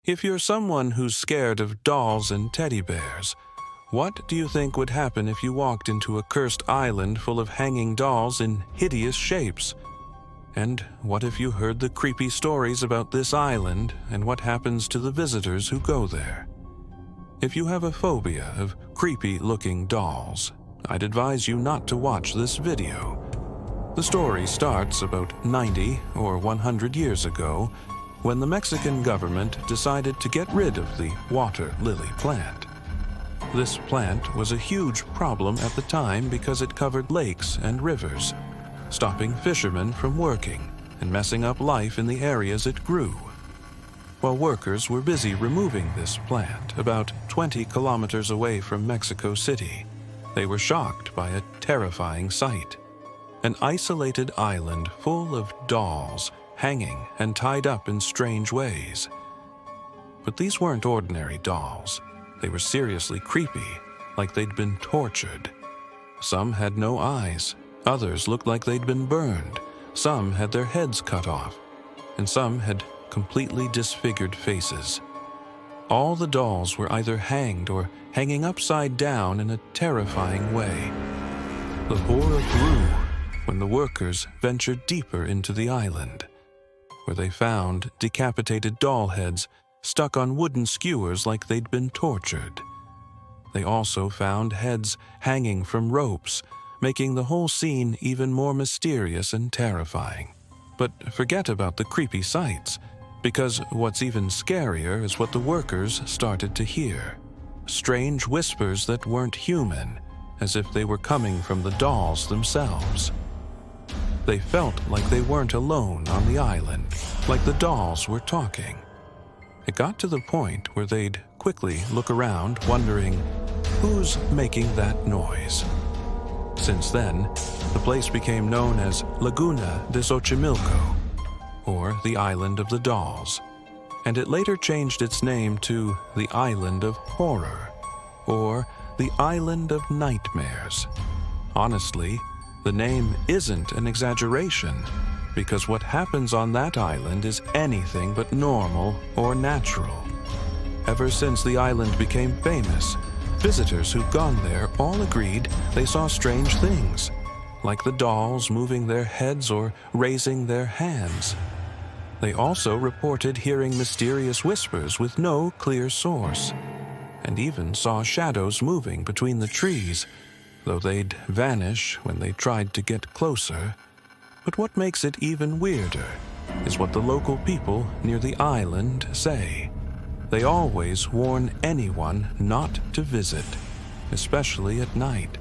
If you're someone who's scared of dolls and teddy bears, what do you think would happen if you walked into a cursed island full of hanging dolls in hideous shapes? And what if you heard the creepy stories about this island and what happens to the visitors who go there? If you have a phobia of creepy-looking dolls, I'd advise you not to watch this video. The story starts about 90 or 100 years ago when the Mexican government decided to get rid of the water lily plant. This plant was a huge problem at the time because it covered lakes and rivers, stopping fishermen from working and messing up life in the areas it grew. While workers were busy removing this plant about 20 kilometers away from Mexico City, they were shocked by a terrifying sight. An isolated island full of dolls hanging and tied up in strange ways. But these weren't ordinary dolls. They were seriously creepy, like they'd been tortured. Some had no eyes, others looked like they'd been burned, some had their heads cut off, and some had completely disfigured faces. All the dolls were either hanged or hanging upside down in a terrifying way. The horror grew when the workers ventured deeper into the island, where they found decapitated doll heads stuck on wooden skewers like they'd been tortured. They also found heads hanging from ropes, making the whole scene even more mysterious and terrifying. But forget about the creepy sights, because what's even scarier is what the workers started to hear. Strange whispers that weren't human, as if they were coming from the dolls themselves. They felt like they weren't alone on the island, like the dolls were talking. It got to the point where they'd quickly look around, wondering, who's making that noise? Since then, the place became known as Laguna de Xochimilco, or the Island of the Dolls, and it later changed its name to the Island of Horror, or the Island of Nightmares. Honestly, the name isn't an exaggeration, because what happens on that island is anything but normal or natural. Ever since the island became famous, visitors who've gone there all agreed they saw strange things, like the dolls moving their heads or raising their hands. They also reported hearing mysterious whispers with no clear source, and even saw shadows moving between the trees, though they'd vanish when they tried to get closer. But what makes it even weirder is what the local people near the island say. They always warn anyone not to visit, especially at night.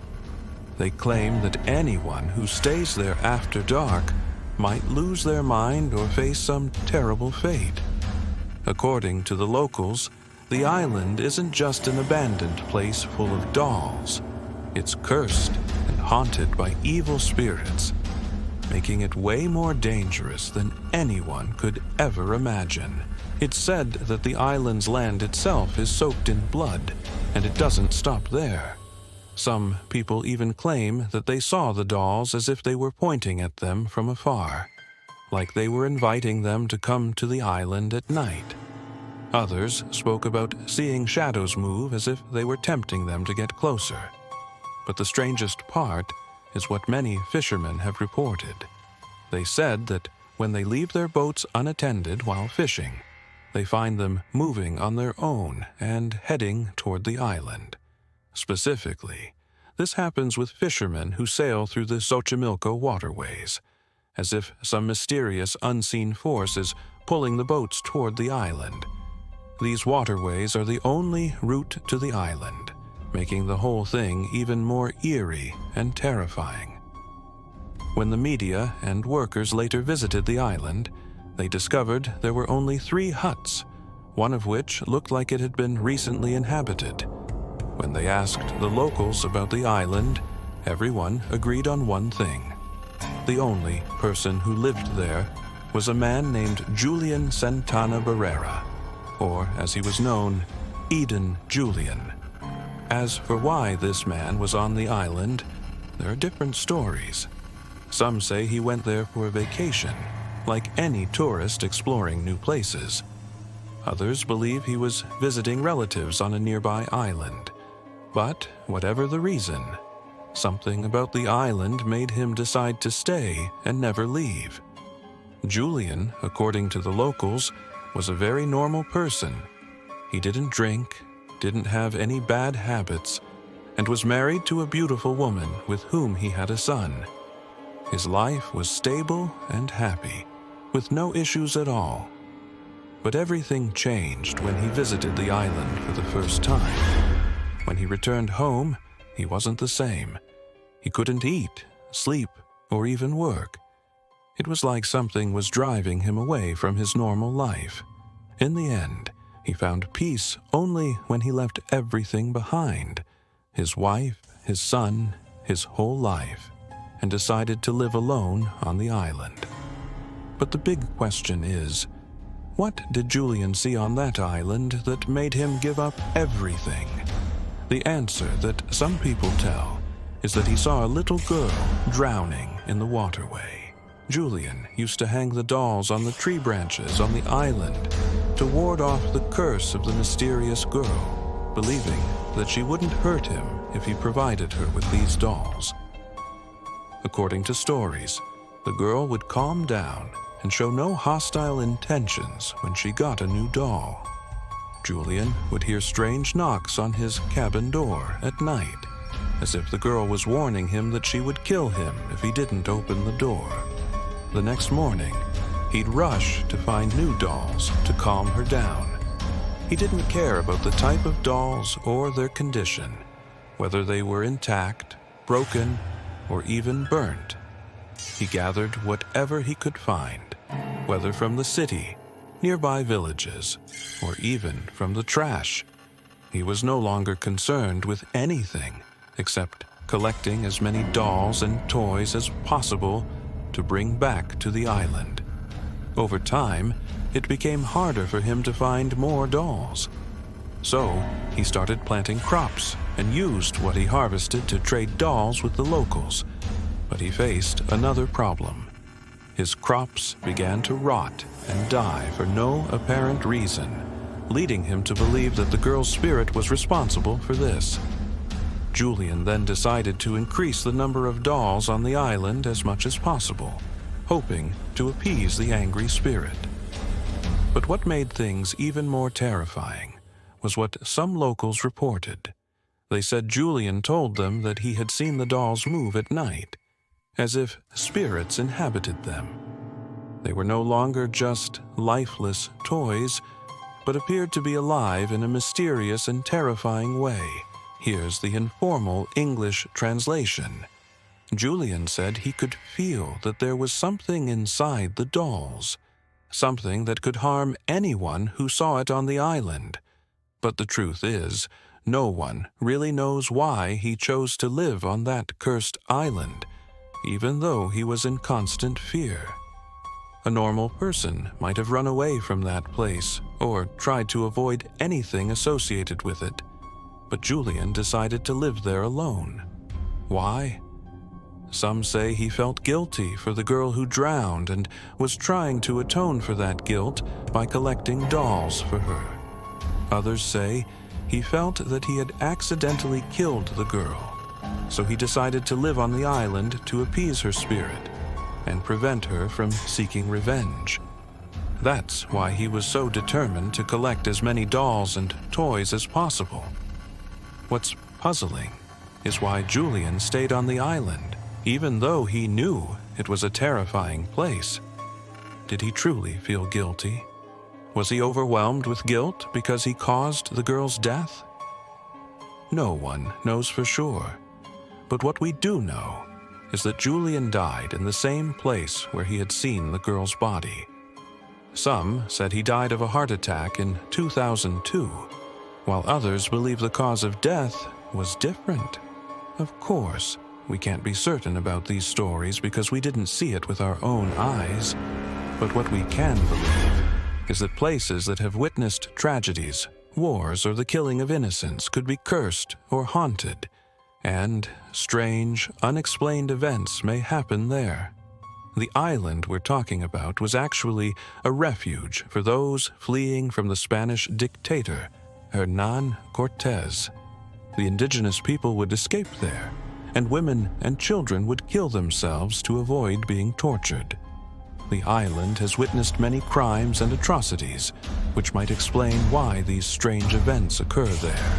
They claim that anyone who stays there after dark might lose their mind or face some terrible fate. According to the locals, the island isn't just an abandoned place full of dolls. It's cursed and haunted by evil spirits, making it way more dangerous than anyone could ever imagine. It's said that the island's land itself is soaked in blood, and it doesn't stop there. Some people even claim that they saw the dolls as if they were pointing at them from afar, like they were inviting them to come to the island at night. Others spoke about seeing shadows move as if they were tempting them to get closer. But the strangest part is what many fishermen have reported. They said that when they leave their boats unattended while fishing, they find them moving on their own and heading toward the island. Specifically, this happens with fishermen who sail through the Xochimilco waterways, as if some mysterious unseen force is pulling the boats toward the island. These waterways are the only route to the island, making the whole thing even more eerie and terrifying. When the media and workers later visited the island, they discovered there were only 3 huts, one of which looked like it had been recently inhabited. When they asked the locals about the island, everyone agreed on one thing. The only person who lived there was a man named Julian Santana Barrera, or as he was known, Eden Julian. As for why this man was on the island, there are different stories. Some say he went there for a vacation, like any tourist exploring new places. Others believe he was visiting relatives on a nearby island. But whatever the reason, something about the island made him decide to stay and never leave. Julian, according to the locals, was a very normal person. He didn't drink, didn't have any bad habits, and was married to a beautiful woman with whom he had a son. His life was stable and happy, with no issues at all. But everything changed when he visited the island for the first time. When he returned home, he wasn't the same. He couldn't eat, sleep, or even work. It was like something was driving him away from his normal life. In the end, he found peace only when he left everything behind, his wife, his son, his whole life, and decided to live alone on the island. But the big question is, what did Julian see on that island that made him give up everything? The answer that some people tell is that he saw a little girl drowning in the waterway. Julian used to hang the dolls on the tree branches on the island to ward off the curse of the mysterious girl, believing that she wouldn't hurt him if he provided her with these dolls. According to stories, the girl would calm down and show no hostile intentions when she got a new doll. Julian would hear strange knocks on his cabin door at night, as if the girl was warning him that she would kill him if he didn't open the door. The next morning, he'd rush to find new dolls to calm her down. He didn't care about the type of dolls or their condition, whether they were intact, broken, or even burnt. He gathered whatever he could find, whether from the city, nearby villages, or even from the trash. He was no longer concerned with anything except collecting as many dolls and toys as possible to bring back to the island. Over time, it became harder for him to find more dolls. So, he started planting crops and used what he harvested to trade dolls with the locals. But he faced another problem. His crops began to rot and die for no apparent reason, leading him to believe that the girl's spirit was responsible for this. Julian then decided to increase the number of dolls on the island as much as possible, hoping to appease the angry spirit. But what made things even more terrifying was what some locals reported. They said Julian told them that he had seen the dolls move at night, as if spirits inhabited them. They were no longer just lifeless toys, but appeared to be alive in a mysterious and terrifying way. Here's the informal English translation. Julian said he could feel that there was something inside the dolls, something that could harm anyone who saw it on the island. But the truth is, no one really knows why he chose to live on that cursed island, even though he was in constant fear. A normal person might have run away from that place or tried to avoid anything associated with it. But Julian decided to live there alone. Why? Some say he felt guilty for the girl who drowned and was trying to atone for that guilt by collecting dolls for her. Others say he felt that he had accidentally killed the girl, so he decided to live on the island to appease her spirit and prevent her from seeking revenge. That's why he was so determined to collect as many dolls and toys as possible. What's puzzling is why Julian stayed on the island, even though he knew it was a terrifying place. Did he truly feel guilty? Was he overwhelmed with guilt because he caused the girl's death? No one knows for sure. But what we do know is that Julian died in the same place where he had seen the girl's body. Some said he died of a heart attack in 2002, while others believe the cause of death was different. Of course, we can't be certain about these stories because we didn't see it with our own eyes. But what we can believe is that places that have witnessed tragedies, wars, or the killing of innocents could be cursed or haunted, and strange, unexplained events may happen there. The island we're talking about was actually a refuge for those fleeing from the Spanish dictator, Hernán Cortés. The indigenous people would escape there, and women and children would kill themselves to avoid being tortured. The island has witnessed many crimes and atrocities, which might explain why these strange events occur there.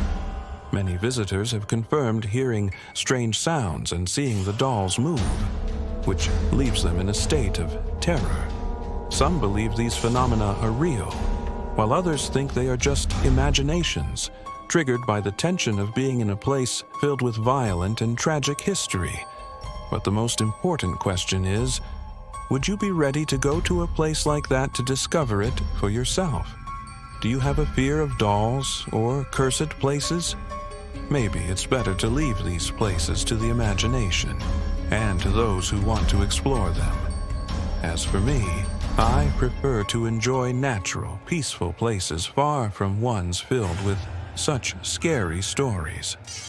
Many visitors have confirmed hearing strange sounds and seeing the dolls move, which leaves them in a state of terror. Some believe these phenomena are real, while others think they are just imaginations, triggered by the tension of being in a place filled with violent and tragic history. But the most important question is, would you be ready to go to a place like that to discover it for yourself? Do you have a fear of dolls or cursed places? Maybe it's better to leave these places to the imagination and to those who want to explore them. As for me, I prefer to enjoy natural, peaceful places far from ones filled with such scary stories.